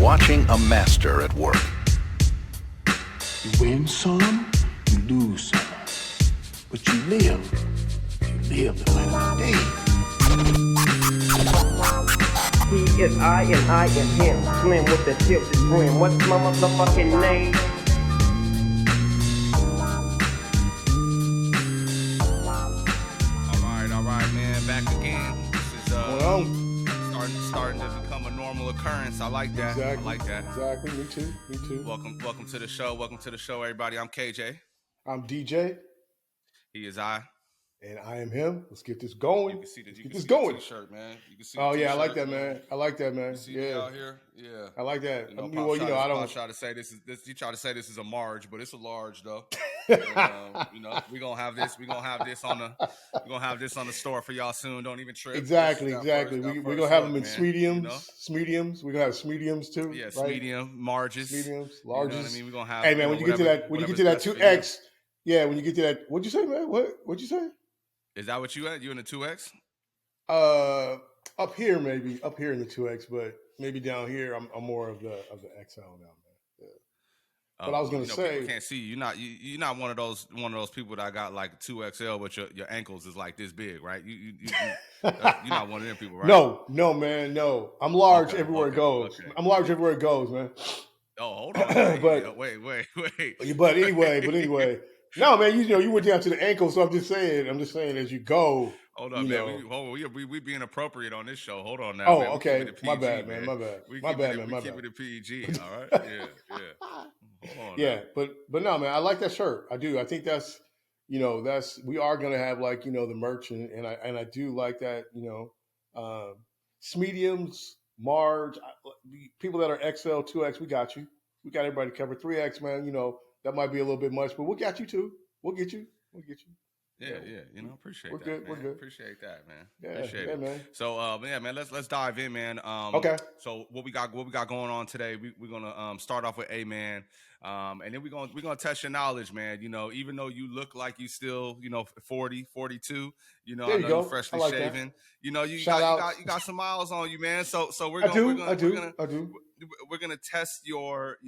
watching a master at work. You win some, you lose some. But you live. You live to fight another day. He is I and I am him. Slim with the tilted brim. What's my motherfucking name? All right, man. Back again. This is starting to become a normal occurrence. I like that. Exactly. I like that. Exactly. Me too. Welcome to the show. Welcome to the show, everybody. I'm KJ. I'm DJ. He is I. And I am him. Let's get this going. You can see the t-shirt, man. You can see. Oh the yeah, I like t-shirt, that, man. I like that, man. You see me out here? Yeah. I like that. You know, I don't try to say this. You try to say this is a Marge, but it's a large though. And, you know, we're gonna have this on the store for y'all soon. Don't even trip. Exactly. We're gonna have them in mediums. You know? Mediums. We're gonna have mediums too. Yes, right? medium, marges, mediums, larges. You know what I mean? We're gonna have. Hey man, when you get to that 2X, yeah, when you get to that, what'd you say, man? What'd you say? Is that what you at? You in the 2X? Up here maybe, up here in the 2X, but maybe down here I'm more of the XL now, man. Yeah. But I was gonna say, people can't see you. You're not one of those people that got like 2XL, but your ankles is like this big, right? You're not one of them people, right? No, man, no. I'm large everywhere it goes. Okay. I'm large everywhere it goes, man. Oh, hold on. But wait. But anyway. No, man, you went down to the ankle, so I'm just saying as you go. Hold on, man. We being appropriate on this show. Hold on now. Oh, man. okay. PG, My bad, man. We keep it a PG. All right. Yeah. Hold on. Yeah, now. but no, man. I like that shirt. I do. I think that's we are gonna have like the merch and I do like that. Mediums, Marge, people that are XL, 2X. We got you. We got everybody covered. 3X, man. That might be a little bit much, but we'll get you too. We'll get you. Yeah. Appreciate we're that. Good. Man. We're good. Appreciate that, man. Yeah, appreciate it, man. So, man, let's dive in, man. Okay. So what we got going on today? We're gonna start off with man, and then we're gonna test your knowledge, man. Even though you look like you still 40, 42, there I know you go. You're freshly like shaven. That. You got some miles on you, man. So we're I gonna do. We're gonna test your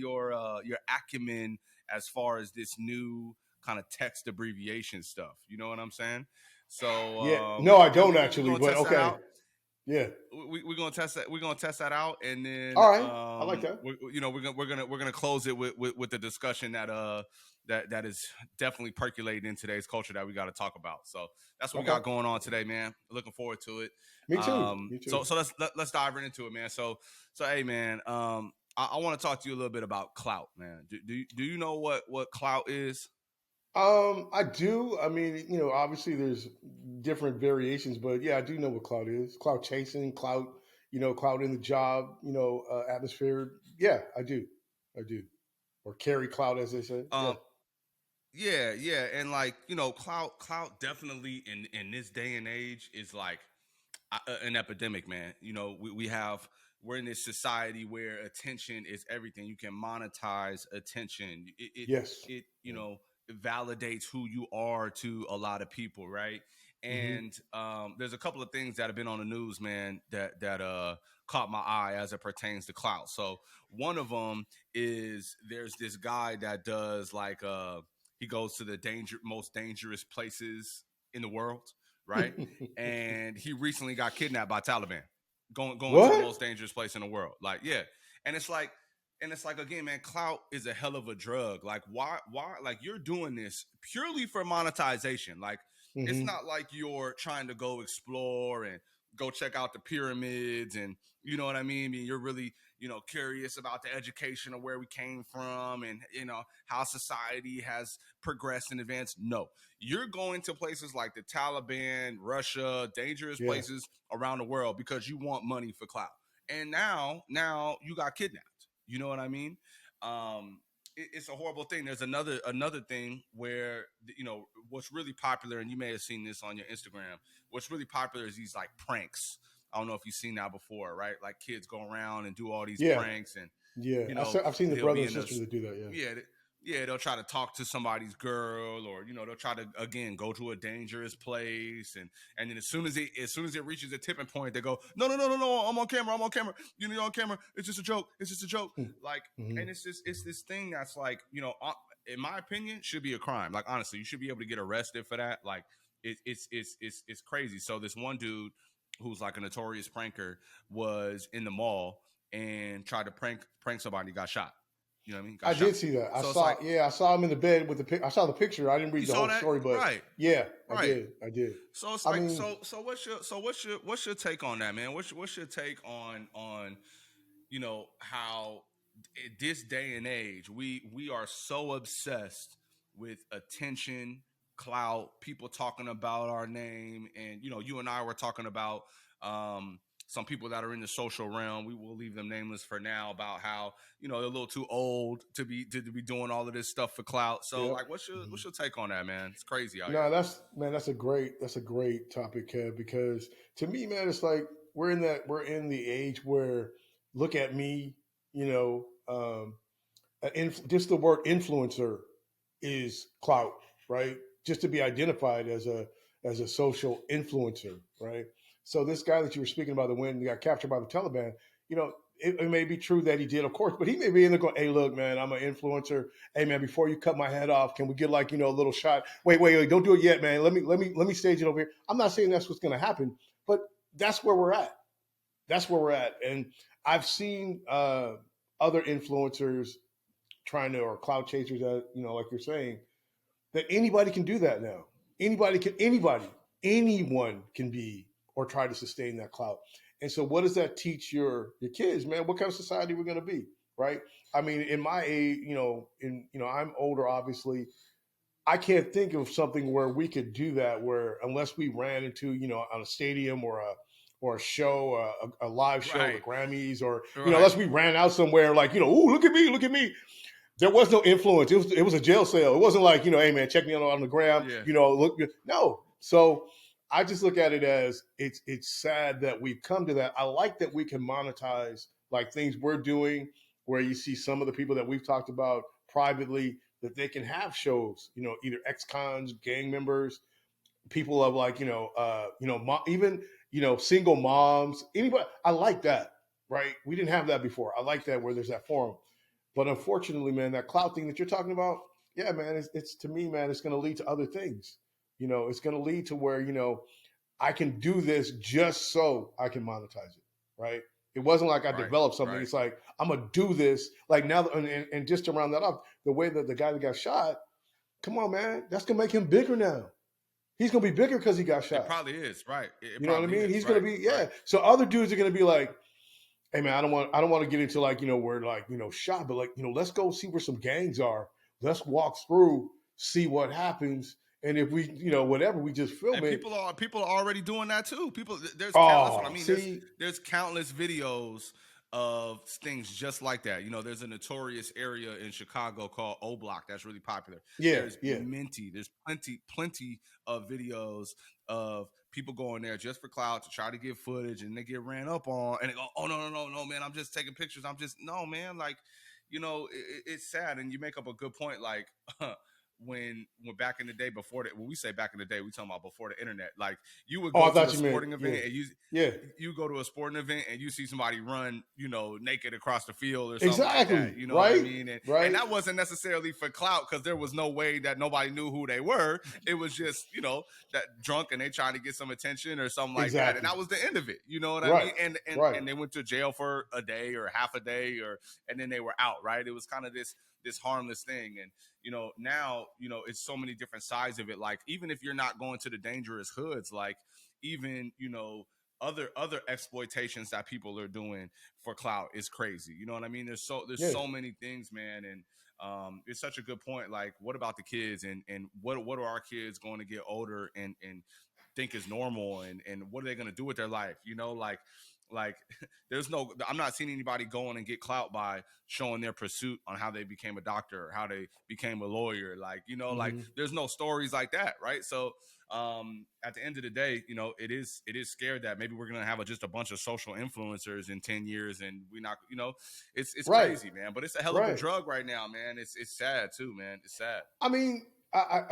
acumen as far as this new kind of text abbreviation stuff. You know what I'm saying? So yeah, no, I don't actually, but okay. Yeah, we're gonna test that. We're gonna test that out, and then all right, I like that. We're gonna close it with the discussion that is definitely percolating in today's culture that we got to talk about. So that's what we got going on today, man. Looking forward to it. Me too. So let's dive right into it, man. So hey, man. I want to talk to you a little bit about Clout, man. Do you know what Clout is? I do. I mean, obviously there's different variations, but yeah, I do know what Clout is. Clout chasing, Clout, Clout in the job, atmosphere. Yeah, I do. Or carry Clout, as they say. Yeah. And like, Clout definitely in this day and age is like an epidemic, man. We're in this society where attention is everything. You can monetize attention. It validates who you are to a lot of people, right? And there's a couple of things that have been on the news, man, that caught my eye as it pertains to Clout. So one of them is there's this guy that does like he goes to the most dangerous places in the world, right? And he recently got kidnapped by Taliban, going to the most dangerous place in the world. Like, yeah, and it's like again, man, Clout is a hell of a drug. Like, why? Like, you're doing this purely for monetization. Like, it's not like you're trying to go explore and go check out the pyramids, and you know what I mean. You're really, curious about the education of where we came from, and how society has progressed and advanced. No, you're going to places like the Taliban, Russia, dangerous places around the world because you want money for Clout. And now you got kidnapped. You know what I mean? It's a horrible thing. There's another thing where, what's really popular, and you may have seen this on your Instagram, what's really popular is these like pranks. I don't know if you've seen that before, right? Like kids go around and do all these pranks. And I've seen the brothers and sisters that do that. Yeah. Yeah, they'll try to talk to somebody's girl, or they'll try to again go to a dangerous place, and then as soon as it reaches a tipping point, they go, no, no, no, no, no, I'm on camera, I'm on camera, you're on camera, it's just a joke, it's just a joke, like, Mm-hmm. and it's this thing that's like, in my opinion, should be a crime. Like, honestly, you should be able to get arrested for that. Like, it's crazy. So this one dude who's like a notorious pranker was in the mall and tried to prank somebody, got shot. You know what I mean? Got I shot. did see that. I So it's saw, like, yeah, I saw him in the bed with I saw the picture. I didn't you read the saw whole that, story, but right? yeah, Right. I did. So it's I like, mean, what's your take on that, man? What's your take on how this day and age we are so obsessed with attention, clout, people talking about our name, and you and I were talking about some people that are in the social realm. We will leave them nameless for now, about how they're a little too old to be doing all of this stuff for clout. So yep. like, what's your take on that, man? It's crazy out here. No, that's a great topic, Kev, because to me, man, it's like we're in the age where look at me, you know, just the word influencer is clout, right? Just to be identified as a social influencer, right? So this guy that you were speaking about, the one that got captured by the Taliban, it may be true that he did, of course, but he may be in there going, "Hey, look, man, I'm an influencer. Hey, man, before you cut my head off, can we get like a little shot? Wait, don't do it yet, man. Let me stage it over here." I'm not saying that's what's going to happen, but that's where we're at. That's where we're at, and I've seen other influencers trying to, or cloud chasers, that like you're saying, that anybody can do that now. Anyone can be or try to sustain that clout. And so, what does that teach your kids, man? What kind of society we're going to be, right? I mean, in my age, I'm older, obviously. I can't think of something where we could do that, where unless we ran into, on a stadium or a show, a live show, the Right. Grammys, or Right. unless we ran out somewhere like, ooh, look at me. There was no influence. It was a jail cell. It wasn't like, hey man, check me out on the gram. Yeah. Look, no. So I just look at it as it's sad that we've come to that. I like that we can monetize like things we're doing, where you see some of the people that we've talked about privately, that they can have shows, either ex-cons, gang members, people of like, even, single moms, anybody. I like that, right? We didn't have that before. I like that, where there's that forum. But unfortunately, man, that clout thing that you're talking about, yeah, man, it's to me, man, it's going to lead to other things. It's going to lead to where, I can do this just so I can monetize it, right? It wasn't like I Right. developed something. Right. It's like, I'm going to do this. Like now, and just to round that up, the way that the guy that got shot, come on, man, that's going to make him bigger now. He's going to be bigger because he got It shot. probably is. Right. It You know what I probably mean? is. He's going Right. to be, Right. yeah. So other dudes are going to be like, "Hey man, I don't want to get into like, where like, shot, but like, let's go see where some gangs are. Let's walk through, see what happens. And if we, whatever, we just film And it." people are already doing that too. There's that's what I Oh, mean. see, There's countless videos of things just like that. There's a notorious area in Chicago called O Block that's really popular. yeah, There's yeah, there's plenty of videos of people going there just for clout, to try to get footage, and they get ran up on, and they go, "Oh, no, man, I'm just taking pictures. I'm just," no, man, like, it's sad. And you make up a good point, like, when back in the day, before when we say back in the day, we talking about before the internet. Like, you would Oh, I go to thought a you meant, sporting yeah, event, and yeah, you go to a sporting event and you see somebody run, naked across the field or something like exactly, that. You know what I right, mean? And right, that wasn't necessarily for clout, because there was no way that nobody knew who they were. It was just, that drunk, and they trying to get some attention or something like that. And exactly, that was the end of it. You know what I right, mean? And right, and they went to jail for a day or half a day, and then they were out, right? It was kind of this harmless thing. And now, it's so many different sides of it. Like, even if you're not going to the dangerous hoods, like, even, other exploitations that people are doing for clout is crazy. You know what I mean? There's yeah, so many things, man. And it's such a good point. Like, what about the kids, and what are our kids going to get older and think is normal, and what are they going to do with their life? Like, Like, I'm not seeing anybody going and get clout by showing their pursuit on how they became a doctor or how they became a lawyer. Like, like there's no stories like that, right? So at the end of the day, it is scared that maybe we're gonna have just a bunch of social influencers in 10 years, and we not, it's Right. crazy, man. But it's a hell of a drug right now, man. It's sad too, man. It's sad. I mean,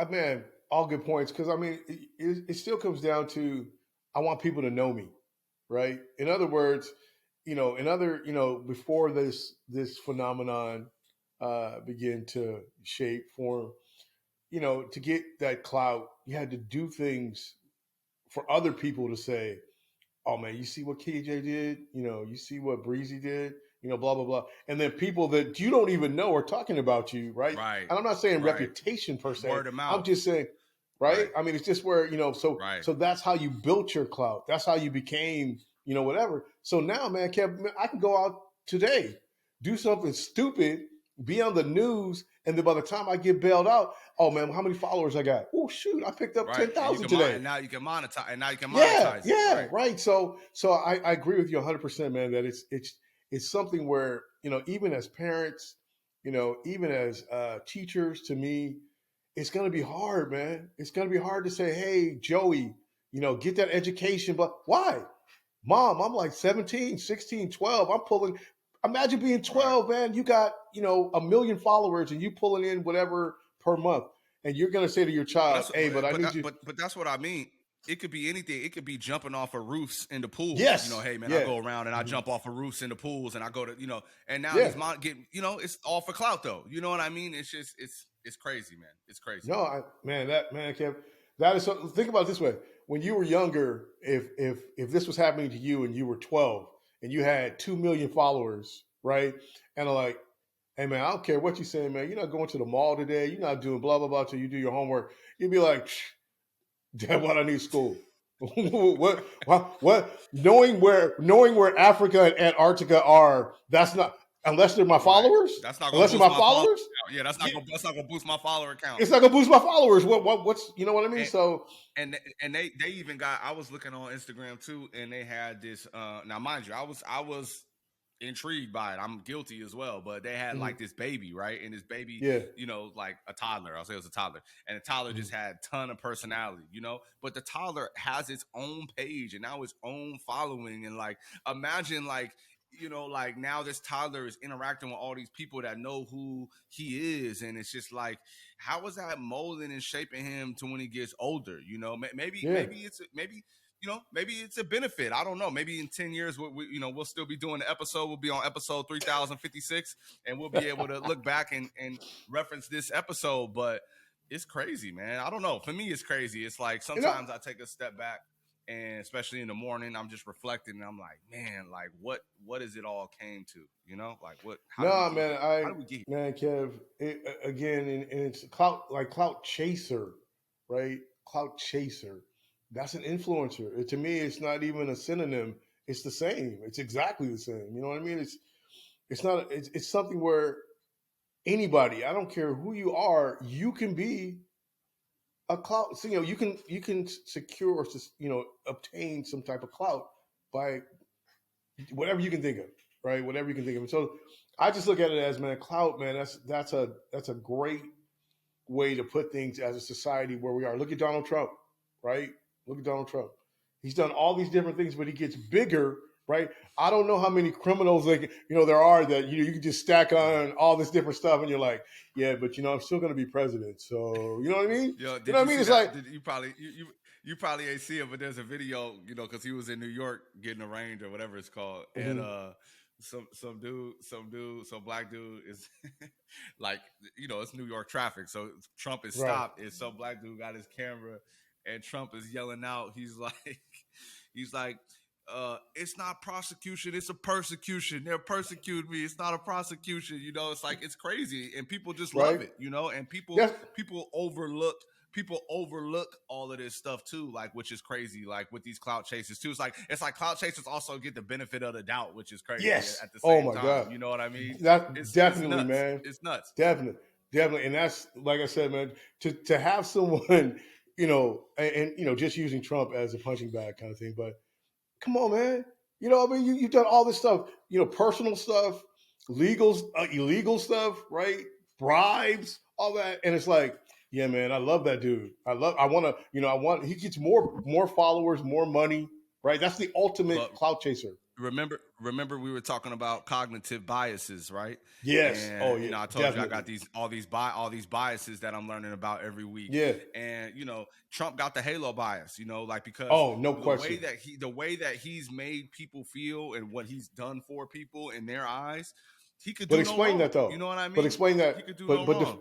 man, all good points. Because I mean, it still comes down to I want people to know me, right? In other words, before this phenomenon began to shape, form, to get that clout, you had to do things for other people to say, oh man, you see what KJ did? You see what Breezy did? Blah blah blah. And then people that you don't even know are talking about you, right? Right. And I'm not saying Right. reputation per se. Word of mouth. I'm just saying, right? I mean, it's just where Right. so that's how you built your clout. That's how you became, whatever. So now, man, Kev, I can go out today, do something stupid, be on the news, and then by the time I get bailed out, oh man, how many followers I got? Oh shoot, I picked up Right. 10,000 today. And now you can monetize. Yeah, it, right. So I agree with you 100%, man. That it's something where even as parents, even as teachers, to me, it's going to be hard, man. It's going to be hard to say, hey, Joey, get that education, but why? Mom, I'm like 17, 16, 12. I'm pulling. Imagine being 12, man. You got, 1 million followers and you pulling in whatever per month. And you're going to say to your child, hey, but I need you. But that's what I mean. It could be anything. It could be jumping off of roofs in the pools. Yes. Hey, man, Yeah. I go around and I jump off of roofs in the pools and I go to, and now Yeah. he's getting, it's all for clout though. You know what I mean? It's just, it's crazy, man. It's crazy. No, Kev, that is so. Think about it this way: when you were younger, if this was happening to you and you were 12 and you had 2 million followers, right? And are like, hey man, I don't care what you're saying, man. You're not going to the mall today. You're not doing blah blah blah till you do your homework. You'd be like, Dad, what I need school. what? Knowing where Africa and Antarctica are, that's not. Unless they're my followers, that's not gonna boost my followers. Yeah, that's not gonna boost my follower count. It's not gonna boost my followers. What's you know what I mean? And they even got. I was looking on Instagram too, and they had this. Now, mind you, I was intrigued by it. I'm guilty as well, but they had like this baby, right? And this baby, like a toddler. I'll say it was a toddler, and the toddler just had a ton of personality, But the toddler has its own page and now its own following, and like imagine like. Like now this toddler is interacting with all these people that know who he is. And it's just like, how is that molding and shaping him to when he gets older? Maybe it's a benefit. I don't know. Maybe in 10 years, we'll still be doing the episode. We'll be on episode 3056 and we'll be able to look back and reference this episode. But it's crazy, man. I don't know. For me, it's crazy. It's like sometimes I take a step back. And especially in the morning, I'm just reflecting, and I'm like, man, like what is it all came to, like what? How do we get here? Man, Kev, again, and it's clout chaser, right? Clout chaser, that's an influencer. To me, it's not even a synonym. It's the same. It's exactly the same. You know what I mean? It's not. It's something where anybody, I don't care who you are, you can be a clout. So, you can secure or obtain some type of clout by whatever you can think of, right? Whatever you can think of. So I just look at it as, man, clout, man. That's a great way to put things as a society where we are. Look at Donald Trump, right? Look at Donald Trump. He's done all these different things, but he gets bigger, right? I don't know how many criminals there are that you can just stack on all this different stuff, and you're like, yeah, but I'm still going to be president. So you know what I mean? Yo, you know what I mean? It's like you probably ain't see it, but there's a video, because he was in New York getting arraigned or whatever it's called, and some black dude is like, it's New York traffic, so Trump is stopped, and some black dude got his camera, and Trump is yelling out, he's like. It's not prosecution, it's a persecution. They're persecuting me. It's not a prosecution. It's like, it's crazy. And people just love it, and people overlook all of this stuff too, like, which is crazy, like with these clout chasers too. It's like clout chasers also get the benefit of the doubt, which is crazy. Yes. At the same my time. God. You know what I mean? That's definitely, it's man. It's nuts. Definitely. And that's, like I said, man, to have someone, and just using Trump as a punching bag kind of thing, but come on, man. You know, I mean, you've done all this stuff, personal stuff, legal, illegal stuff, right? Bribes, all that. And it's like, yeah, man, I love that dude. He gets more followers, more money, right? That's the ultimate But clout chaser. remember we were talking about cognitive biases, right? Yes. Oh, And yeah, I told you I got definitely. all these biases that I'm learning about every week. Yeah. And Trump got the halo bias, like because Oh, no question. the way that he's made people feel and what he's done for people in their eyes, he could But do no explain that wrong. though. You know what I But mean? explain He that. could do But no but wrong.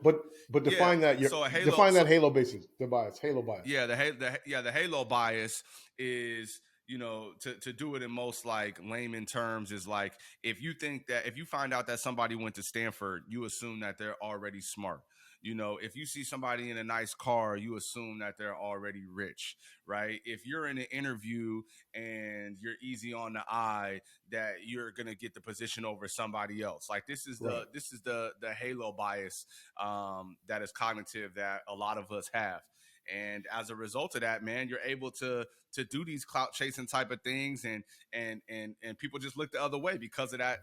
Yeah. define that. So a halo Define so, that halo basis. The bias. Halo bias. yeah, the halo bias is, to do it in most like layman terms, is like if you find out that somebody went to Stanford, you assume that they're already smart. If you see somebody in a nice car, you assume that they're already rich, right? If you're in an interview and you're easy on the eye, that you're gonna get the position over somebody else. Like this is Right. the halo bias that is cognitive that a lot of us have. And as a result of that, man, you're able to do these clout chasing type of things, and people just look the other way because of that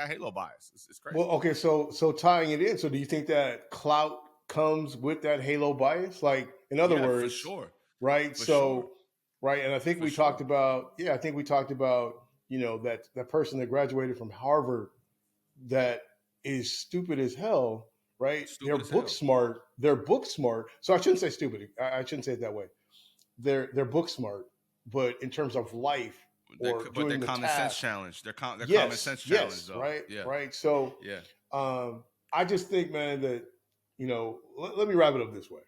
halo bias. It's crazy. Well, okay, so tying it in, so do you think that clout comes with that halo bias? Like, in other Yeah, for words, sure, right? for sure, So, right, and I think for we talked sure. about, yeah, I think we talked about, that person that graduated from Harvard that is stupid as hell, right? They're Stupid as book hell. smart. They're book smart. So I shouldn't say stupid. I shouldn't say it that way. They're book smart, but in terms of life or But they're doing the common sense task, challenge. They're common yes, sense challenge yes, though. right, Yeah, right. So yeah. I just think, man, that let me wrap it up this way.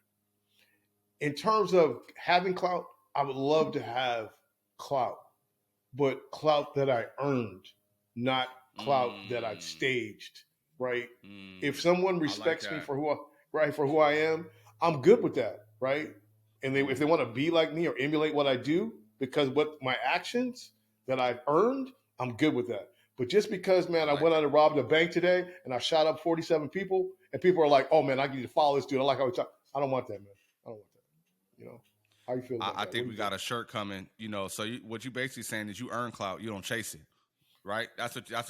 In terms of having clout, I would love to have clout, but clout that I earned, not clout that I've Mm, staged. Right? If mm. someone I like respects me that. for who I am, I'm good with that. Right? And if they Mm. want to be like me or emulate what I do because what my actions that I've earned, I'm good with that. But just because, I man, I like went out that. and robbed a bank today and I shot up 47 people, and people are like, "Oh man, I need to follow this dude. I like how he talk." I don't want that, man. I don't want that. How you feel about I that? What think do we you think? got a shirt coming. So what you basically saying is you earn clout, you don't chase it, right?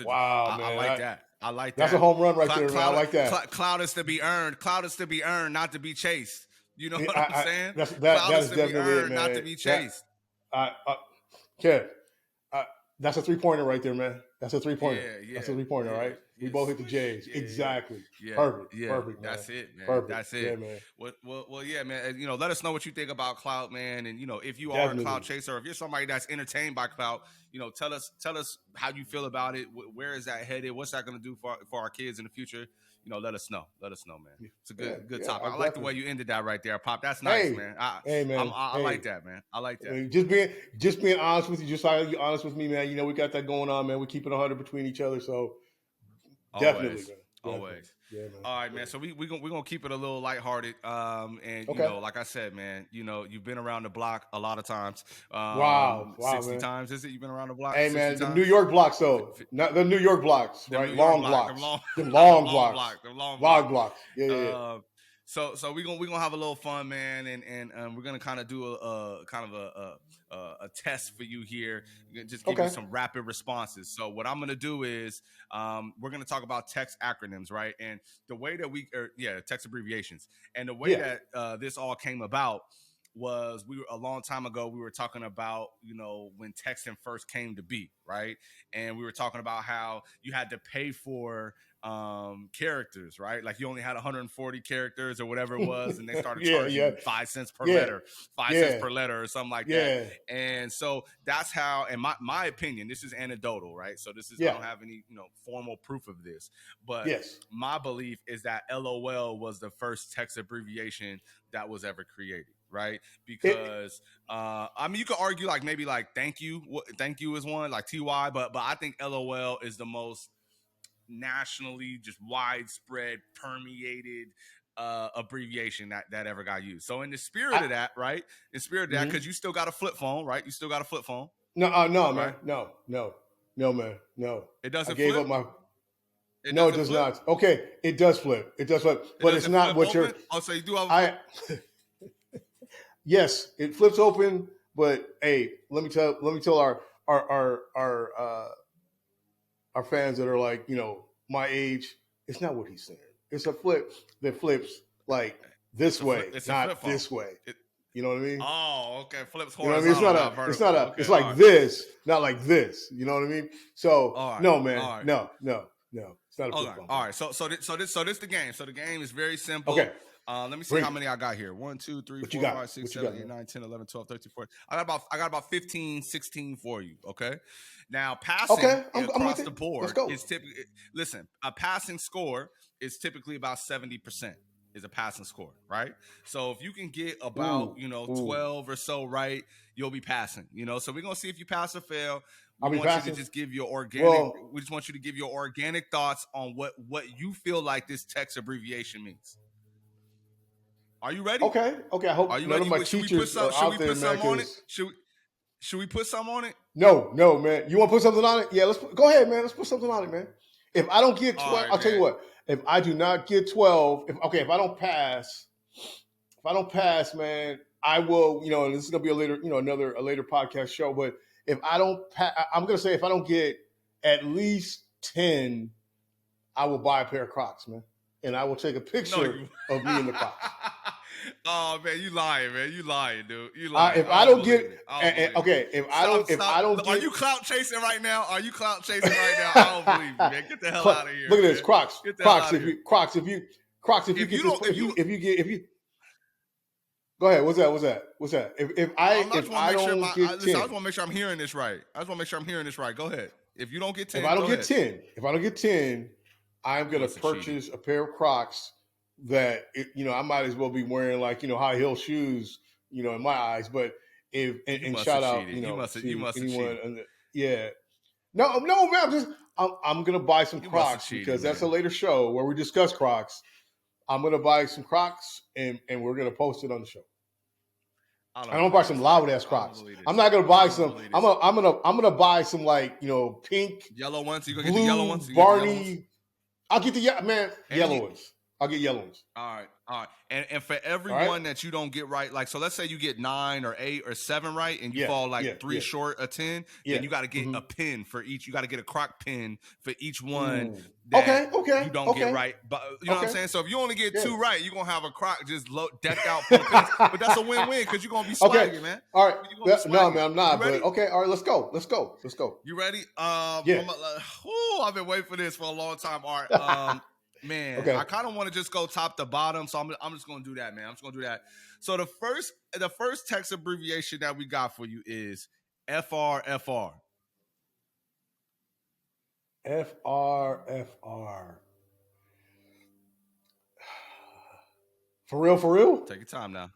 Wow, I man, like that. I like that's a that. home run right there, man. I like that. Clout is to be earned. Clout is to be earned, not to be chased. You know what I'm saying? Clout That is is to be definitely it, earned, not to man. be chased. I, I Kev, uh, that's a 3-pointer right there, man. That's a 3-pointer. Yeah, That's a yeah, 3-pointer, yeah, right? We yeah. both hit the Swish. J's. Yeah, yeah, Exactly. yeah, Perfect. yeah. Perfect, man. That's it, man. Perfect. That's Yeah, it. man. Well, yeah, man. Let us know what you think about clout, man. And if you are a clout Definitely. chaser, or if you're somebody that's entertained by clout, tell us how you feel about it. Where is that headed? What's that going to do for our kids in the future? Let us know. Let us know, man. It's a Yeah, good yeah, topic. I I like the way definitely. you ended that right there, Pop. That's nice, Hey, man. hey, man. I like Hey, that, man. I like I that. mean, just being honest with you, just how you're honest with me, man. We got that going on, man. We keep it 100 between each other, so definitely, Always, man. Definitely. always. Yeah, man. All right, Yeah. man. So we gonna keep it a little lighthearted. And Okay. like I said, man, you've been around the block a lot of times. Wow, 60 man. times, is it? You've been around the block Hey 60 man, the New times? York blocks though, not the New York blocks, Them New right? York Long blocks, them blocks, long, them them long long blocks, blocks, them long long blocks. blocks. Yeah, yeah, yeah. So we gonna have a little fun, man, and we're gonna kind of do a kind of a test for you here. Just give you Okay. some rapid responses. So what I'm gonna do is we're gonna talk about text acronyms, right? And the way that text abbreviations, and the way Yeah. that this all came about was a long time ago we were talking about when texting first came to be, right? And we were talking about how you had to pay for characters, right? Like you only had 140 characters or whatever it was, and they started Yeah, charging yeah, you 5 cents per yeah, letter, 5 cents yeah, per letter or something like that. yeah, And so that's how, in my opinion, this is anecdotal, right? So I yeah. don't have any formal proof of this, but Yes. my belief is that LOL was the first text abbreviation that was ever created, right? It, Because I mean, you could argue like maybe like thank you is one, like TY, but I think LOL is the most nationally just widespread permeated abbreviation that ever got used. So in the spirit I, of that, right? In spirit of that, mhm. because you still got a flip phone, right? You still got a flip phone, No, no, man, right? no, man, no. It I doesn't gave flip. up my. It No, it doesn't does flip. not. Okay, it does flip. It does flip, It but it's doesn't not flip what you're. open. Oh, so you do have a flip. I Yes, it flips open, but hey, let me tell our fans that are like, my age. It's not what he's saying. It's a flip that flips like this way, it's a not flip phone. this way. You know what I mean? Oh, okay. Flips You know what I horizontal, mean? not vertical. Okay, It's like this, not like this. You know what I mean? So All right, no, man, all right. no. It's not a flip phone. All right. So this the game. So the game is very simple. Okay. Let me see Bring how it. many I got here. 1, 2, 3, What you 4, got? 5, 6, What you 7, got, 8, man? 9, 10, 11, 12, 13, 14. I got about 15, 16 for you. Okay. Now passing Okay, I'm across with the it. board Let's go. is typically, listen, a passing score is typically about 70%. Is a passing score, right? So if you can get about, 12 or so right, you'll be passing, So we're going to see if you pass or fail. I'll be We want you passing. to just give your organic, Well, we just want you to give your organic thoughts on what you feel like this text abbreviation means. Are you ready? okay. I hope Are you none ready? of my Should we teachers put some, are should out we there, put man. some on it? 'Cause Should we put some on it? no, man. You want to put something on it? Yeah, go ahead, man. Let's put something on it, man. If I don't get 12, All right, I'll tell you man. what. If I do not get 12, if I don't pass, man, I will, and this is gonna be a later podcast show. But if I don't pass, I'm gonna say if I don't get at least 10, I will buy a pair of Crocs, man, and I will take a picture of me in the Crocs. Oh man, you lying, dude. You lying. If I don't get, okay, if I don't get, are you clout chasing right now? I don't believe you, man. Get the hell out of here. Look at this, Crocs. Get the hell Crocs. out of here. If you get, go ahead. What's that? If I don't get 10, I just want to make sure I'm hearing this right. Go ahead. If you don't get 10, if I don't get 10, I'm gonna purchase a pair of Crocs that I might as well be wearing like high heel shoes, in my eyes. But and shout out, you must have anyone. Yeah, no, man. I'm gonna buy some Crocs because that's a later show where we discuss Crocs. I'm gonna buy some Crocs and we're gonna post it on the show. I'm gonna buy some loud ass Crocs. I'm not gonna buy some. I'm gonna buy some like pink, yellow ones. You gonna blue, get the yellow ones? Barney. I'll get the yellow ones. I'll get yellow ones. All right. And for every one that you don't get right, like so, let's say you get 9 or 8 or 7 right, and you fall like 3 short of 10. Then you got to get a pin for each. You got to get a Croc pin for each one. That you don't get right, but you know what I'm saying. So if you only get 2 right, you're gonna have a Croc just decked out full of pins. But that's a win-win because you're gonna be swagging, man. All right. No, man, I'm not. But okay. All right. Let's go. You ready? Yeah. I've been waiting for this for a long time. All right. Man, okay. I kind of want to just go top to bottom, so I'm just gonna do that, man. I'm just gonna do that. So the first text abbreviation that we got for you is FRFR. FRFR. For real? Take your time now.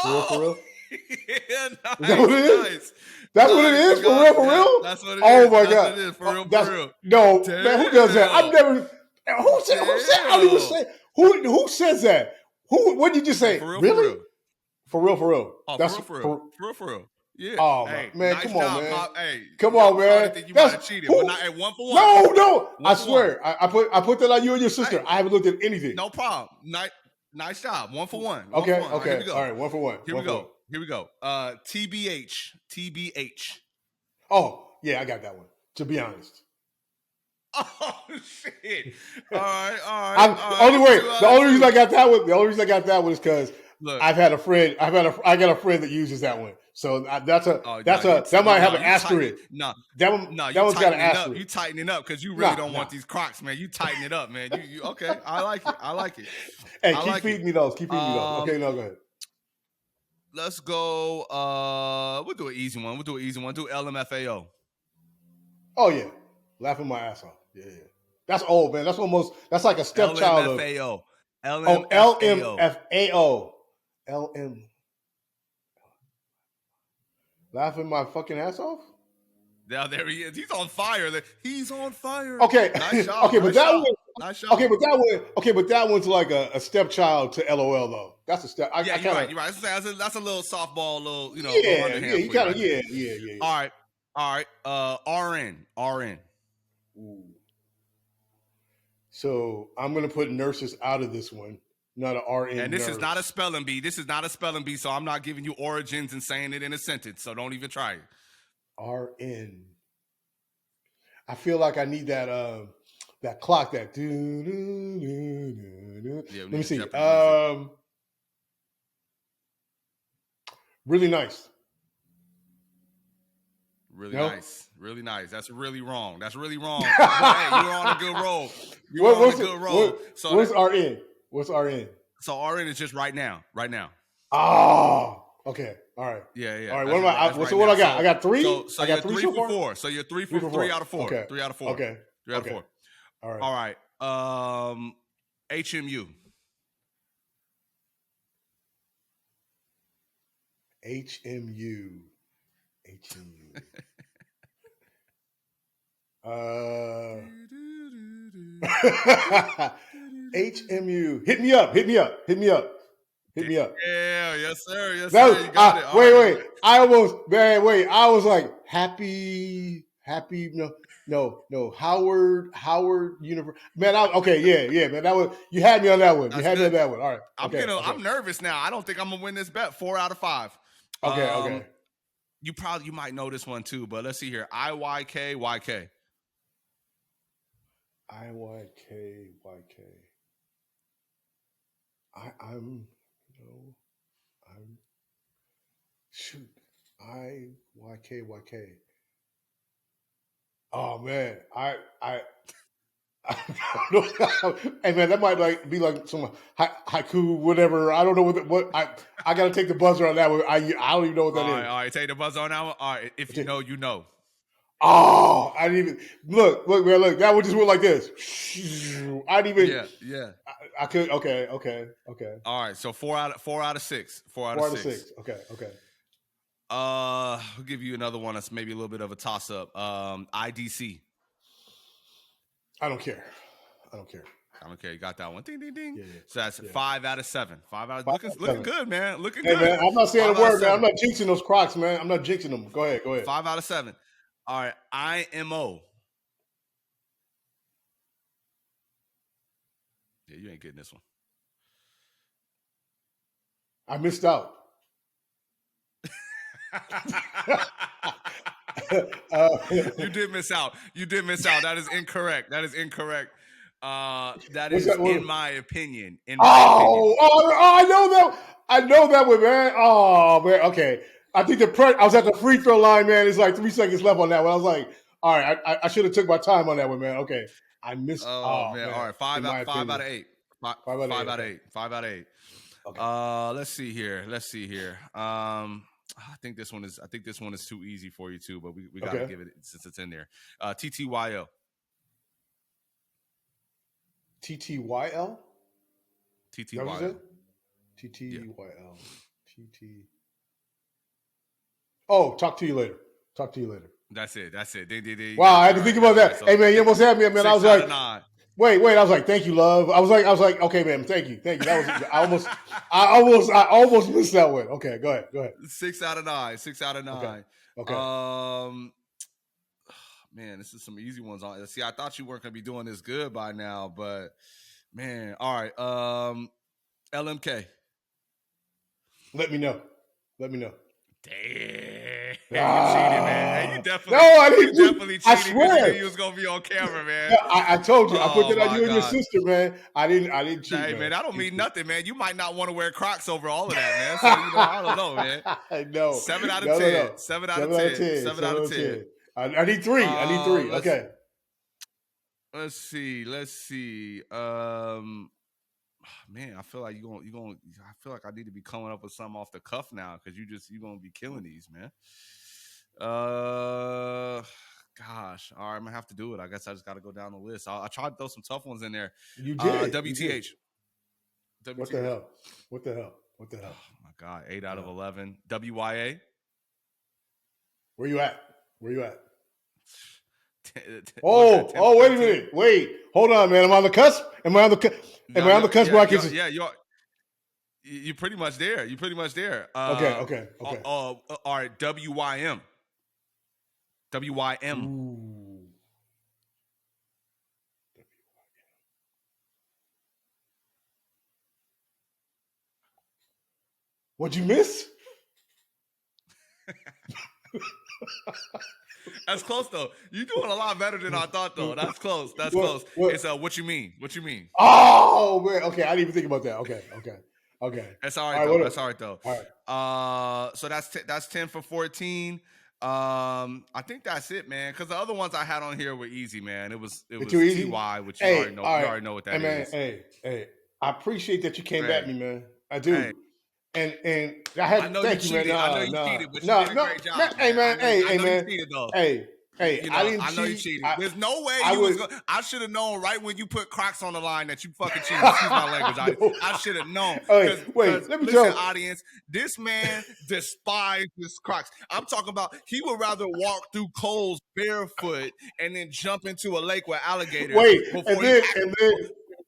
For real? Yeah, nice, is that what it is? Nice. That's what it is? For real? That's what it is. Oh my God. God. What it is. For real. No, Damn. man, who does that? I've never. Who said? I don't even say. Who says that? What did you just say? For real, really? For real. Oh, That's for real. Yeah. Oh hey, man, nice come job, on, man. Pop. Hey, come on, man. I think you might have cheated, but not at 1 for 1. No. I swear, I put that on you and your sister. I haven't looked at anything. No problem. Nice job. 1 for 1. Okay. Here we go. All right, 1 for 1. Here we go. TBH. Oh yeah, I got that one. To be honest. Oh shit! All right. The only reason I got that one is because I got a friend that uses that one. So that might have an asterisk. That one's got an asterisk. You tighten it up because you really don't want these Crocs, man. You tighten it up, man. You okay? I like it. Hey, keep feeding me those. Okay, no, go ahead. Let's go. We'll do an easy one. Do LMFAO. Oh yeah, laughing my ass off. Yeah. That's old, man. That's like a stepchild of LMFAO. LMFAO. LM. Laughing my fucking ass off? Now there he is. He's on fire. Okay. Nice job. Okay, but that one. Nice job. Okay, but that one's like a stepchild to LOL though. That's a step. You're right. That's a little softball, little Yeah. All right. RN. Ooh. So I'm gonna put nurses out of this one. Not an RN. And this is not a spelling bee. So I'm not giving you origins and saying it in a sentence. So don't even try it. RN. I feel like I need that clock that Yeah, we Let need me the see. Jeopardy music. Really nice. Really No? nice. Really nice. That's really wrong. That's really wrong. But hey, you were on a good roll. You were on a good roll. What's RN? What's RN? So RN is just right now. Right now. Oh, okay. All right. Yeah, yeah. All right. That's What am I? that's So right what now. I got? I got three. So I got you're three three so for far. four. So you're three Three for for three four. out of four. Okay. 3 out of 4. Okay. 3 out of Okay. 4. All right. All right. HMU. HMU. HMU. Uh, HMU. Hit me up. Hit me up. Hit me up. Hit me up. Yeah, yes, sir. Yes, That sir. was, You got it. All wait, right. wait. I almost, man, wait. I was like, happy, no. Howard University. Man, okay, yeah, man. That was, you had me on that one. You That's had me on good. that one. All right. Okay. I'm nervous now. I don't think I'm gonna win this bet. 4 out of 5. Okay. You might know this one too, but let's see here. IYK. IYK. I'm shoot. IYK. Oh man, I hey man, that might be like some haiku, whatever. I don't know what I got to take the buzzer on that one. I don't even know what that is. All right, take the buzzer on that one. All right, if you know, you know. Oh, I didn't even look, man, look. That one just went like this. I didn't even. Yeah. I could. Okay. All right, so 4 out of 6. 4 out 4 of out of 6. 6. Okay. I'll give you another one that's maybe a little bit of a toss up. IDC. I don't care. Okay, got that one. Ding, ding, ding. Yeah. So that's 5 out of 7. 5 out of 7. looking good, man. Looking Hey good. man, I'm not saying a 5 out of word, man. 7. I'm not jinxing those Crocs, man. I'm not jinxing them. Go ahead. 5 out of 7. All right, IMO. Yeah, you ain't getting this one. I missed out. You did miss out. That is incorrect. That is in my opinion. I know that one, man. Oh man, okay. I think I was at the free throw line, man. It's like 3 seconds left on that one. I was like, all right, I should have took my time on that one, man. Okay, I missed. Oh man. All right, 5 out of 8. 5 out of 8. 5 out of 8. Okay. Let's see here. I think this one is too easy for you too, but we gotta give it since it's in there. TTYL. TTYL? TTYL. TTYL. TT. Oh, talk to you later. That's it. Wow, I had to think about that. Hey man, you almost had me, man. I was like, wait. I was like, thank you, love. I was like, okay, man, thank you. That was I almost missed that one. Okay, go ahead. 6 out of 9. Okay. Man, this is some easy ones. See, I thought you weren't gonna be doing this good by now, but man, all right. LMK. Let me know. Damn. You cheated, man. Hey, you definitely. No, I didn't. You definitely cheated. I swear. You knew you was gonna be on camera, man. Yeah, I told you. I put that on you and your sister, man. I didn't cheat. Hey, man, I don't mean nothing, man. You might not want to wear Crocs over all of that, man. So I don't know, man. I know. 7 out of 10. No. 7 out of 10. 7 out of 10. I need 3. Okay. Let's see. Man, I feel like I feel like I need to be coming up with something off the cuff now because you're gonna be killing these, man. Gosh, all right, I'm gonna have to do it. I guess I just got to go down the list. I tried to throw some tough ones in there. You did. WTH. What the hell? Oh my God, 8 out of 11. WYA. Where you at? Oh, wait a minute. Wait, hold on, man. Am I on the cusp? Am I on the cusp where I can? You're pretty much there. Okay. All right, WYM. Ooh. What'd you miss? That's close though. You're doing a lot better than I thought though. That's close. That's What? close. What? It's what you mean? What you mean? Oh man. Okay, I didn't even think about that. Okay. That's all All right right. though. What That's up? all right though. All right. So that's 10 for 14. I think that's it, man. Because the other ones I had on here were easy, man. It was Too easy. TY, which you Hey, already know. all right. You already know what that hey, man, is. Hey. I appreciate that you came Hey. at me, man. I do. Hey. And I had I know thank you you, cheated. man. I know you cheated, but you did a great job. Man, hey, man. I know man. you cheated though. Hey, You know, I didn't I know you cheat. cheated. There's no way I you was would- going. I should have known right when you put Crocs on the line that you fucking cheated. Excuse my language. No. I should have known. Hey, wait, let me listen, tell audience, this man despises Crocs. I'm talking about he would rather walk through Kohl's barefoot and then jump into a lake with alligators. Wait, before and he then, actually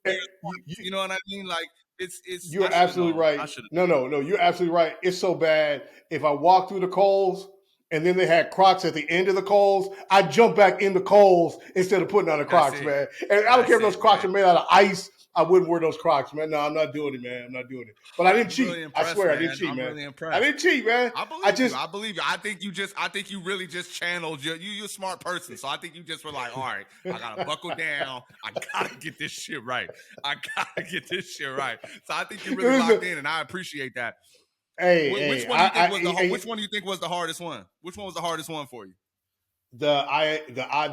and you know what I mean? Like it's. you're absolutely right. No, you're absolutely right. It's so bad. If I walk through the Kohl's and then they had Crocs at the end of the Kohl's, I jump back in the Kohl's instead of putting on the Crocs, man. And I don't care if those Crocs are made out of ice. I wouldn't wear those Crocs, man. No, I'm not doing it, man. I'm not doing it. But I didn't cheat. Really I swear, man. I didn't cheat, man. Really impressed. I didn't cheat, man. I believe you. I think you really just channeled you're a smart person. So I think you just were like, all right, I gotta buckle down. I gotta get this shit right. So I think you really locked in, and I appreciate that. Hey, which one do you think was the hardest one? Which one was the hardest one for you? The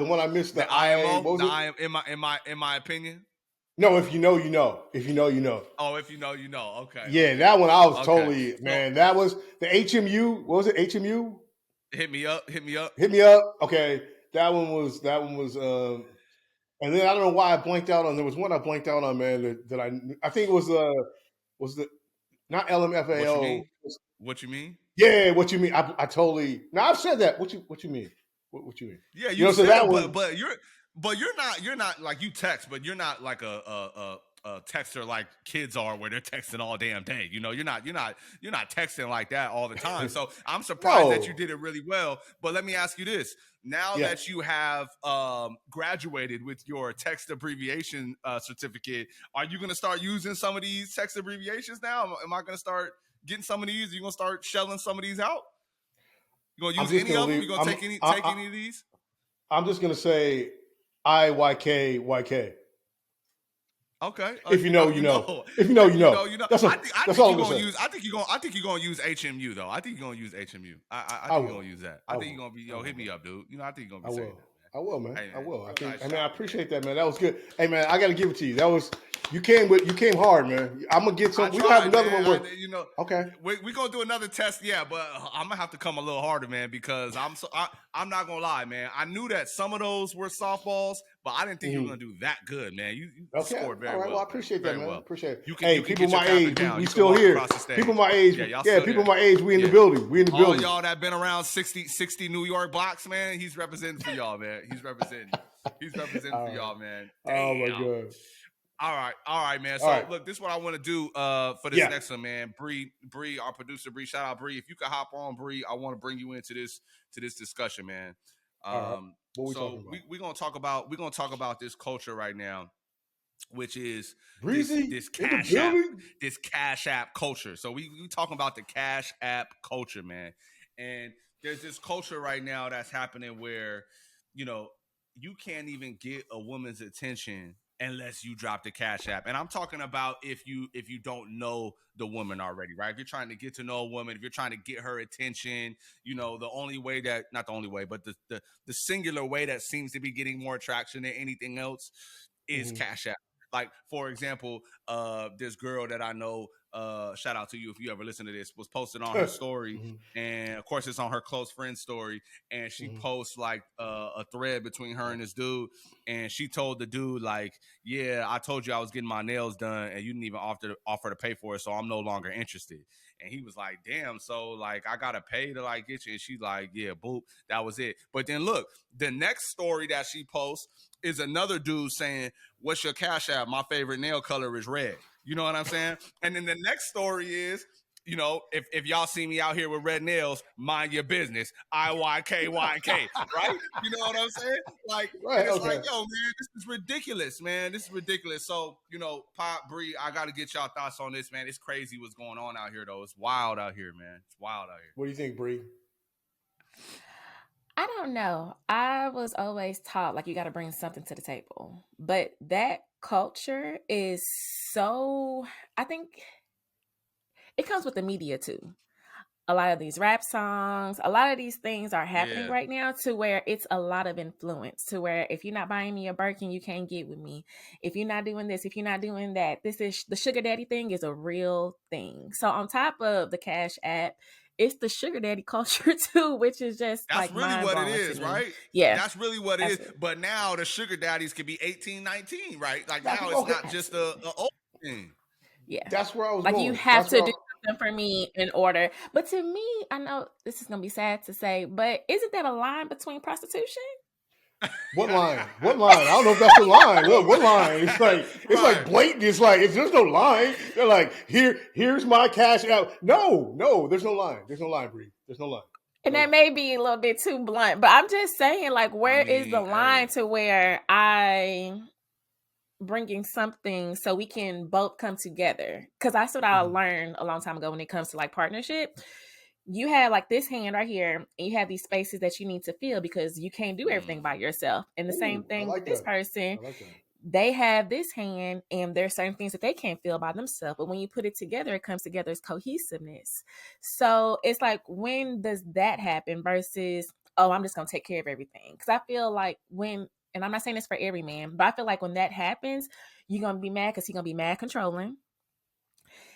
one I missed. The IMO. In my opinion. No, if you know, you know. If you know, you know. Oh, if you know, you know. Okay. Yeah, okay. that one I was totally, man. That was the HMU. What was it? HMU? Hit me up. Okay. That one was and then I don't know why I blanked out on. There was one I blanked out on, man, that I think it was the not LMFAO. What you mean? Yeah, what you mean? I totally. Now I've said that. What you mean? What you mean? Yeah, you know, said that one, but you're not like you text, but you're not like a texter like kids are, where they're texting all damn day. You know, you're not texting like that all the time. So I'm surprised that you did it really well. But let me ask you this: now that you have graduated with your text abbreviation certificate, are you going to start using some of these text abbreviations now? Am I going to start getting some of these? Are you going to start shelling some of these out? You going to use any of them? You going to take any of these? I'm just going to say IYK. Okay. If you know, you know. If you know, you know. That's all I'm going to say. I think you're going to use HMU though. I think you're going to use HMU. I think you're going to use that. I think you're going to be hit me up, dude. You know, I think you're going to be saying that. I will, man. Hey, I will. I appreciate that, man. That was good. Hey, man, I got to give it to you. You came hard, man. I'm gonna get some. We gonna have another one. Okay. We're gonna do another test, but I'm gonna have to come a little harder, man, because I'm not gonna lie, man. I knew that some of those were softballs, but I didn't think you were gonna do that good, man. You scored very well. Well, I appreciate that, man. Well. Appreciate it. Hey, people my age, we still here. People my age, people my age, we in the building. We in the building. All y'all that been around 60 New York blocks, man. He's representing for y'all, man. He's representing for y'all, man. Damn. Oh my god. All right, man. So look, this is what I want to do for this next one, man. Bree, our producer, Bree. Shout out, Bree. If you could hop on, Bree, I want to bring you into this discussion, man. We're gonna talk about this culture right now, which is this Cash App culture. So we talking about the Cash App culture, man. And there's this culture right now that's happening where, you know, you can't even get a woman's attention unless you drop the Cash App. And I'm talking about if you don't know the woman already, right? If you're trying to get to know a woman, if you're trying to get her attention, you know, the only way that, not the only way, but the singular way that seems to be getting more traction than anything else is Cash App. Like, for example, this girl that I know, shout out to you if you ever listen to this, was posted on her story. And of course it's on her close friend story. And she posts like a thread between her and this dude. And she told the dude, like, yeah, I told you I was getting my nails done and you didn't even offer to pay for it. So I'm no longer interested. And he was like, damn, so like I gotta pay to like get you. And she's like, yeah, boop, that was it. But then look, the next story that she posts is another dude saying, what's your Cash App? My favorite nail color is red. You know what I'm saying? And then the next story is, you know, if y'all see me out here with red nails, mind your business. IYKYK, right? You know what I'm saying? Like, like, yo, man, this is ridiculous, man. This is ridiculous. So, you know, Pop, Bree, I got to get y'all thoughts on this, man. It's crazy what's going on out here, though. It's wild out here, man. It's wild out here. What do you think, Bree? I don't know. I was always taught like you got to bring something to the table. But that culture is so, I think it comes with the media too. A lot of these rap songs, a lot of these things are happening Yeah. right now to where it's a lot of influence to where if you're not buying me a Birkin, you can't get with me. If you're not doing this, if you're not doing that, this is the sugar daddy thing is a real thing. So on top of the Cash App, it's the sugar daddy culture too, which is just That's like really mind what it blowing to is, me. right? Yeah, That's really what it is. absolutely. But now the sugar daddies can be 18, 19, right? Like That's now it's okay. not just Absolutely. a old thing. Yeah. That's where I was Like you going. have That's to where do something for me in order. But to me, I know this is gonna be sad to say, but isn't that a line between prostitution? what line? What line? I don't know if that's the line. Well, What line? It's like right. blatant. There's no line. They're like, here's my cash out. No, there's no line. There's no line, Bree. There's no line. And No that line. may be a little bit too blunt, but I'm just saying, like, I where is the mean, line hey. to where I bringing something so we can both come together? Because that's what I Mhm. learned a long time ago when it comes to like partnership. You have like this hand right here, and you have these spaces that you need to fill because you can't do everything by Mm. yourself. And the same Ooh, I thing with like this that. person, I like that. they have this hand and there's certain things that they can't feel by themselves, but when you put it together, it comes together as cohesiveness. So it's like, when does that happen versus, oh, I'm just gonna take care of everything? Because I feel like when, and I'm not saying this for every man, but I feel like when that happens, you're gonna be mad because he's gonna be mad controlling.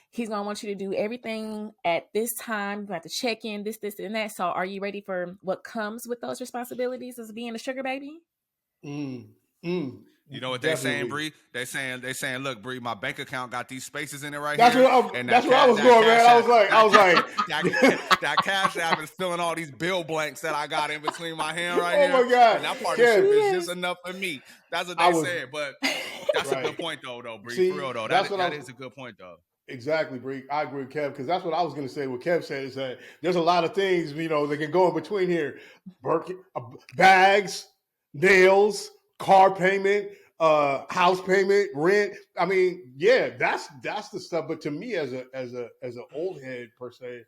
He's gonna want you to do everything at this time. You have to check in, this, and that. So are you ready for what comes with those responsibilities as being a sugar baby? Mm, mm, You know what they saying, definitely. Bree? They saying, look, Bree, my bank account got these spaces in it right That's here, where and that's where I was that going, man. cash I app was like, I that was like, that cash app is filling all these bill blanks that I got in between my hand right oh here, my god, and that partnership Kev, is just Yes. enough for me. That's what I they was said. But that's a good right. point though, Bree. For See, real though, that's what I that was. is a good point though. Exactly, Bree. I agree with Kev because that's what I was going to say. What Kev said is that there's a lot of things that can go in between here: bags, nails, car payment, house payment, rent. I mean, yeah, that's the stuff. But to me, as an old head per se,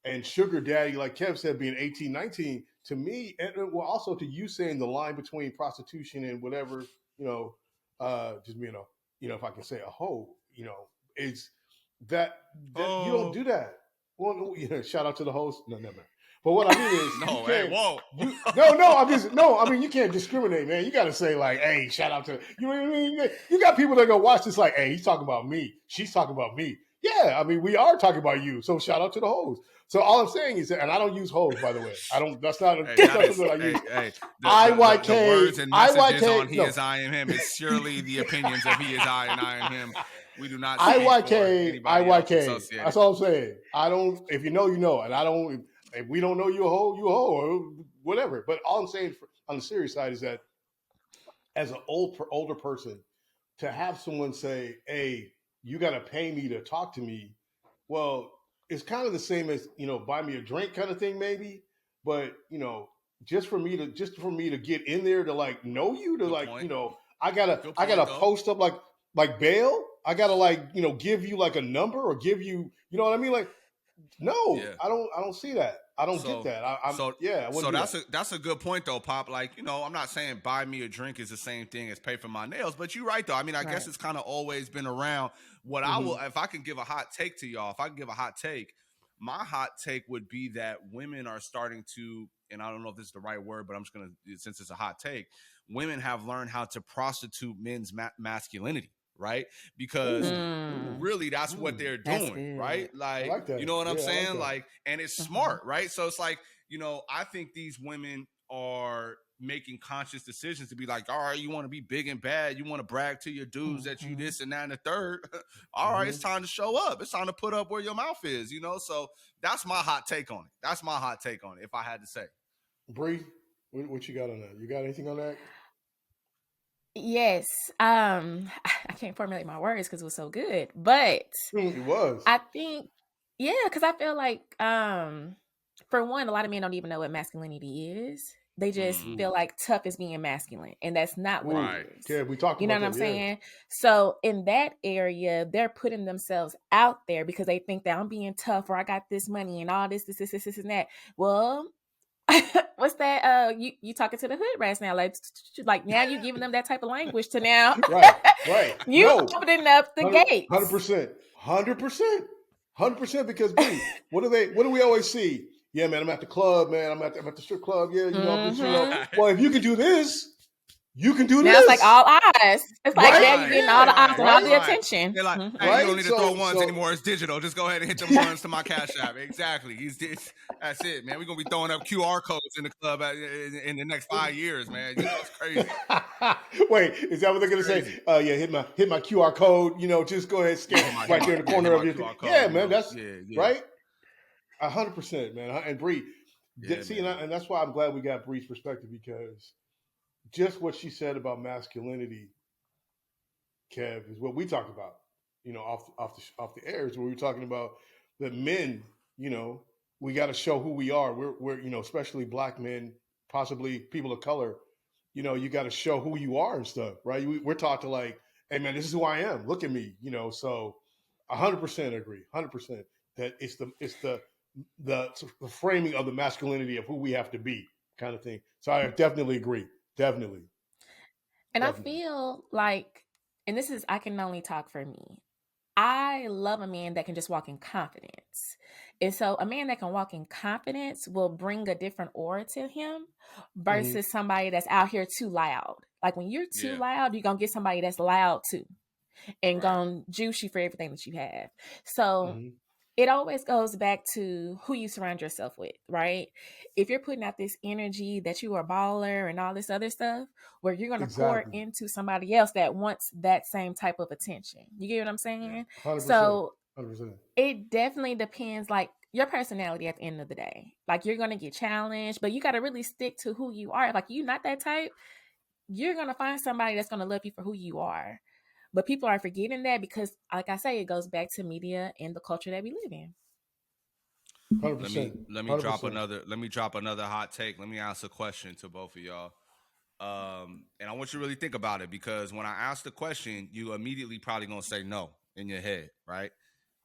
and sugar daddy, like Kev said, being 18, 19, to me, and well, also to you saying the line between prostitution and whatever, just being if I can say a hoe, it's that you don't Oh do that. Well, shout out to the host. No. But what I mean is, you no, hey, can't. whoa. You no. I'm just no. I mean, you can't discriminate, man. You got to say like, hey, shout out to you. Know what I mean? You got people that go watch this like, hey, he's talking about me. She's talking about me. Yeah, I mean, we are talking about you. So shout out to the host. So all I'm saying is that, and I don't use hoes, by the way. I don't. Hey, That's that not is something I use. hey the IYK, words and messages on IYK, he no, is I am him is surely the opinions of he is I and I am him. We do not speak for IYK, anybody else IYK. That's associated. all I'm saying. I don't. If you know, you know, and I don't. If we don't know you a hoe, or whatever. But all I'm saying on the serious side is that as an older person, to have someone say, "Hey, you got to pay me to talk to me," well, it's kind of the same as buy me a drink kind of thing, maybe. But just for me to get in there to like know you to Good like point. I gotta Good I point gotta though. post up like bail. I gotta like give you like a number or give you what I mean like no, Yeah. I don't see that. I don't get So that. I'm so yeah, I so wouldn't do that. that's a good point though, Pop. Like, I'm not saying buy me a drink is the same thing as pay for my nails, but you're right though. I mean, I guess Right. it's kind of always been around. What I will, Hmm. if I can give a hot take to y'all, if I can give a hot take, my hot take would be that women are starting to, and I don't know if this is the right word, but I'm just gonna, since it's a hot take, women have learned how to prostitute men's masculinity, right? Because Ooh, Mm, ooh, really that's what ooh. they're that's doing, right? good. I Like, like you that. know what I'm Yeah, I like saying? that. Like, and it's Mhm. smart, right? So it's like, I think these women are making conscious decisions to be like, all right, you want to be big and bad, you want to brag to your dudes that you Mhm. this and that and the third. All right, it's Hmm. time to show up. It's time to put up where your mouth is. So that's my hot take on it. That's my hot take on it, if I had to say. Bree, what you got on that? You got anything on that? Yes. I can't formulate my words because it was so good, but It was. I think, yeah, because I feel like, for one, a lot of men don't even know what masculinity is. They just Mm-hmm. feel Ooh, like tough is being masculine, and that's not what it ooh. Right. is. Kev, we talked You know about what I'm that. Yeah. saying? So in that area, they're putting themselves out there because they think that I'm being tough or I got this money and all this, and that. Well, What's that? You talking to the hood rats now? Like now you giving them that type of language to now. Right. You No, opening up the 100%, gates. 100%. Because B, what do we always see? Yeah, man, I'm at the club, man. I'm at the strip club. Yeah, I'm just, Mhm. well, if you can do this, you can do Now it's like this. all eyes. It's like now you're Right? getting all the eyes and all the Right? attention. They're like, Mhm. hey, you don't Right? need to throw So ones anymore. It's digital. Just go ahead and hit them ones to my Cash App. Exactly. That's it, man. We're gonna be throwing up QR codes in the club in the next 5 years, man. It's crazy. Wait, is that what they're gonna say? Yeah, hit my QR code. Just go ahead and scan right there in the corner of your QR code. Yeah, man, that's yeah. right. 100%, man. And Bree, Yeah, see, man. and that's why I'm glad we got Bree's perspective, because just what she said about masculinity, Kev, is what we talked about. Off the airs, where we were talking about that men. We got to show who we are. We're especially black men, possibly people of color. You got to show who you are and stuff, right? We're taught to like, hey man, this is who I am. Look at me, So, 100% agree, 100% that the framing of the masculinity of who we have to be, kind of thing. So I definitely agree, definitely. And I Definitely. feel like, and this is, I can only talk for me. I love a man that can just walk in confidence. And so a man that can walk in confidence will bring a different aura to him Hmm. versus somebody that's out here too loud. Like when you're too Yeah. loud, you're going to get somebody that's loud too and Right. going to juice you for everything that you have. So Hmm. it always goes back to who you surround yourself with, right? If you're putting out this energy that you are a baller and all this other stuff, where you're going to pour Exactly. into somebody else that wants that same type of attention. You get what I'm Yeah. saying? 100%. So 100%. it definitely depends, like your personality at the end of the day. Like you're going to get challenged, but you got to really stick to who you are. Like you're not that type, you're going to find somebody that's going to love you for who you are. But people are forgetting that because, like I say, it goes back to media and the culture that we live in. 100%. Let me drop 100%. another hot take. Let me ask a question to both of y'all. And I want you to really think about it, because when I ask the question, you immediately probably gonna say no in your head, right?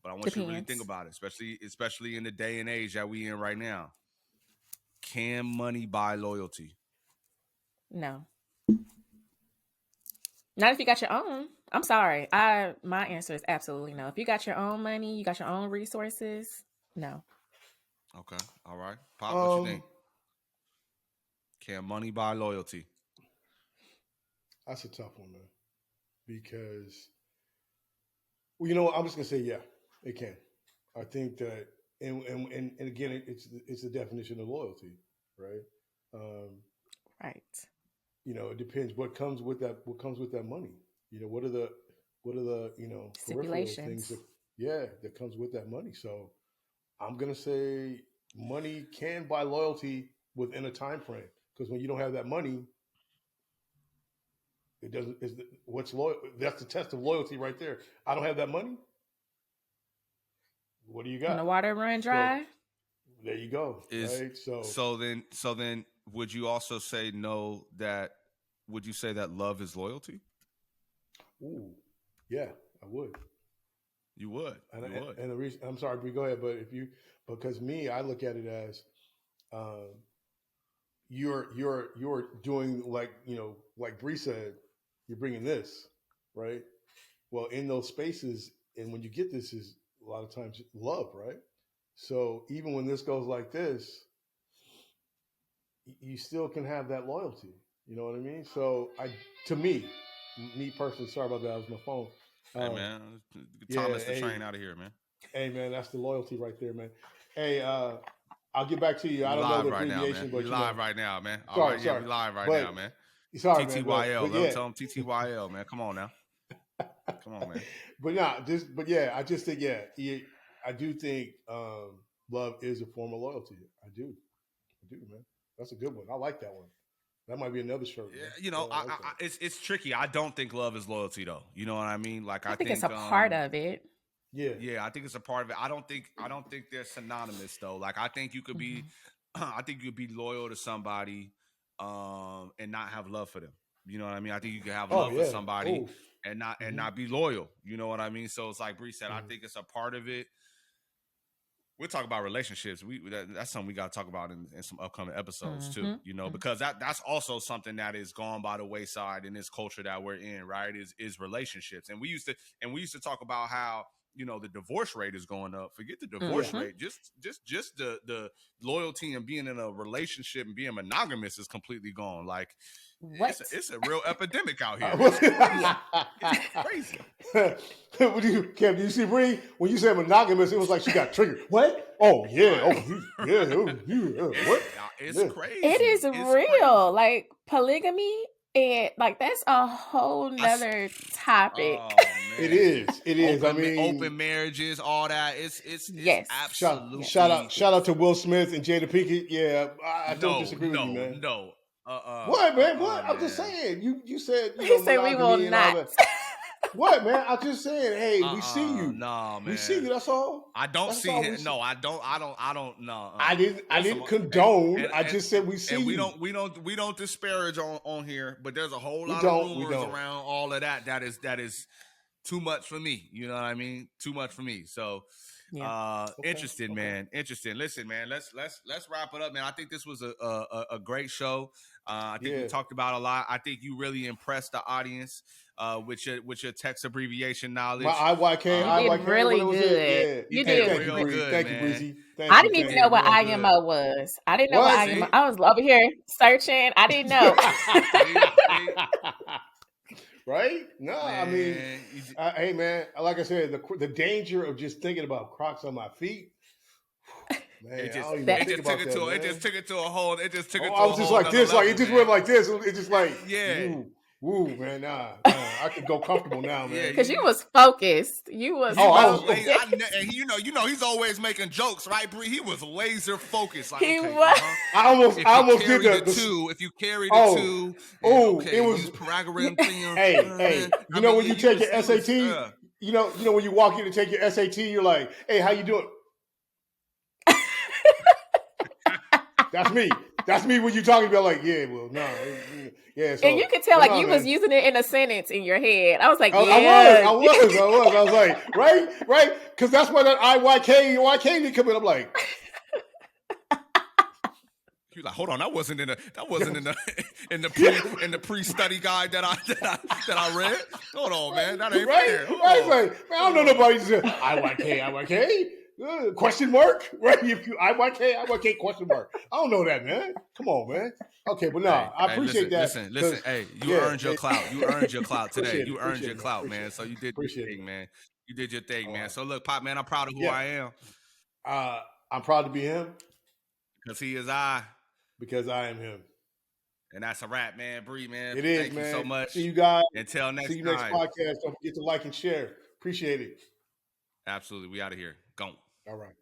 But I want you to really think Depends. about it, especially in the day and age that we in right now. Can money buy loyalty? No. Not if you got your own. I'm sorry. My answer is absolutely no. If you got your own money, you got your own resources, no. Okay, all right. Pop, what you Um, think? Can money buy loyalty? that's a tough one, man. Because, I'm just gonna say, yeah, it can. I think that, and again, it's the definition of loyalty, right? Um, Right. it depends what comes with that. What comes with that money? What are the peripheral things Stipulations. that comes with that money? So I'm gonna say money can buy loyalty within a time frame, because when you don't have that money, it doesn't. What's loyal? That's the test of loyalty right there. I don't have that money. What do you When the got? water run So dry, there you go. Is Right. So, so then would you also say no, that would you say that love is loyalty? ooh, yeah, I would. You would. And You would. and the reason, I'm sorry, Bree, go ahead. But because me, I look at it as um, you're doing, like Bree said, you're bringing this, right? Well, in those spaces, and when you get this, is a lot of times love, right? So even when this goes like this, you still can have that loyalty. You know what I mean? So to me personally, sorry about that. It was my phone. Hey Um, man, yeah, Thomas the train out of here, man. hey man, that's the loyalty right there, man. Hey, I'll get back to you. I We don't know live the right now, man. abbreviation, We but live right now, man. All sorry, right, yeah, sorry, we live right now, but man. sorry, man, TTYL. but Let them yeah, tell them TTYL, man. Come on now. Come on, man. but nah, but yeah, I just think I do think love is a form of loyalty. I do, man. That's a good one. I like that one. That might be another shirt, Yeah, man. Yeah, I like that. it's tricky. I don't think love is loyalty though. You know what I mean? Like I I think it's a think part of it. Yeah. yeah, I think it's a part of it. I don't think they're synonymous though. Like I think you could be Mhm. I think you could be loyal to somebody and not have love for them. You know what I mean? I think you can have Oh love for yeah. somebody Oh. and Hmm. not be loyal. You know what I mean? So it's like Bree said, I Hmm. think it's a part of it. We'll talk about relationships. That's something we got to talk about in some upcoming episodes too. You know, Mm-hmm. because that's also something that is gone by the wayside in this culture that we're in. Right? Is relationships, and we used to talk about how, you know, the divorce rate is going up. Forget the divorce Mm-hmm. rate. Just the loyalty and being in a relationship and being monogamous is completely gone. Like, What? it's a real epidemic out here. It's crazy. Kev, did you see Bree? When you said monogamous, it was like she got triggered. What? Oh yeah. Right. Oh yeah. Oh, yeah. What? It's Yeah. crazy. It is It's real. crazy. Like polygamy, and like that's a whole nother topic. Oh man, It is. It is. Open, I mean, open marriages, all that. It's Yes. absolutely. shout out to Will Smith and Jada Pinkett. Yeah, I don't disagree with you, man. No. What, man? What? I'm Man. just saying. You said He said we will monogamy and all not. that. What, man? I'm just saying. Hey, we see you. No, man. We see you. That's all. I don't That's see all we him. see. No, I don't. No. I didn't condone. I just said we see and you. we don't disparage on here, but there's a whole lot don't, of we rumors don't. around all of that. That is too much for me. You know what I mean? Too much for me. So, interesting, man. Interesting. Listen, man. Let's wrap it up, man. I think this was a great show. I think we talked about a lot. I think you really impressed the audience with your text abbreviation knowledge. My IYK, you did really good. Yeah. You did Thank real you, Breezy. good, Thank you, man. Breezy. I didn't even know what real IMO was. I didn't know What? what IMO. I was over here searching. I didn't know. Right? No, Man, I mean, hey, man, like I said, the danger of just thinking about Crocs on my feet. Man, it just took it to a whole. It just took it to a whole. I was just like this, level, like it just man. went like this. It just like woo, man. Nah, I can go comfortable now, man. Because you was focused. You was. I was. And you know, he's always making jokes, right, Bree? He was laser focused. Like, He okay, was. I almost did the two. If you carry the two, it was paragraph thing. Hey, you know when you take your SAT, you know when you walk in to take your SAT, you're like, hey, how you doing? That's me. That's me when you're talking about like, yeah, well, no, yeah. So, and you could tell like you was using it in a sentence in your head. I was like, I was like, right, because that's where that YK be coming. I'm like, you're like, hold on, that wasn't in the pre-study guide that I read. Hold on, man, that ain't fair. Right, like, man, I don't know nobody said IYK. Question mark? Right? If you IYK question mark. I don't know that, man. Come on, man. Okay, but no, I appreciate that. Listen. Hey, you earned your clout. You earned your clout today. You earned your clout, man. So you did your thing, man. You did your thing, man. So look, Pop, man, I'm proud of who I am. I'm proud to be him. Because he is I. Because I am him. And that's a wrap, man. Bree, man. It is, Thank man. you so much. See you guys. Until next time. See you next podcast. Don't forget to like and share. Appreciate it. Absolutely. We out of here. Go. All right.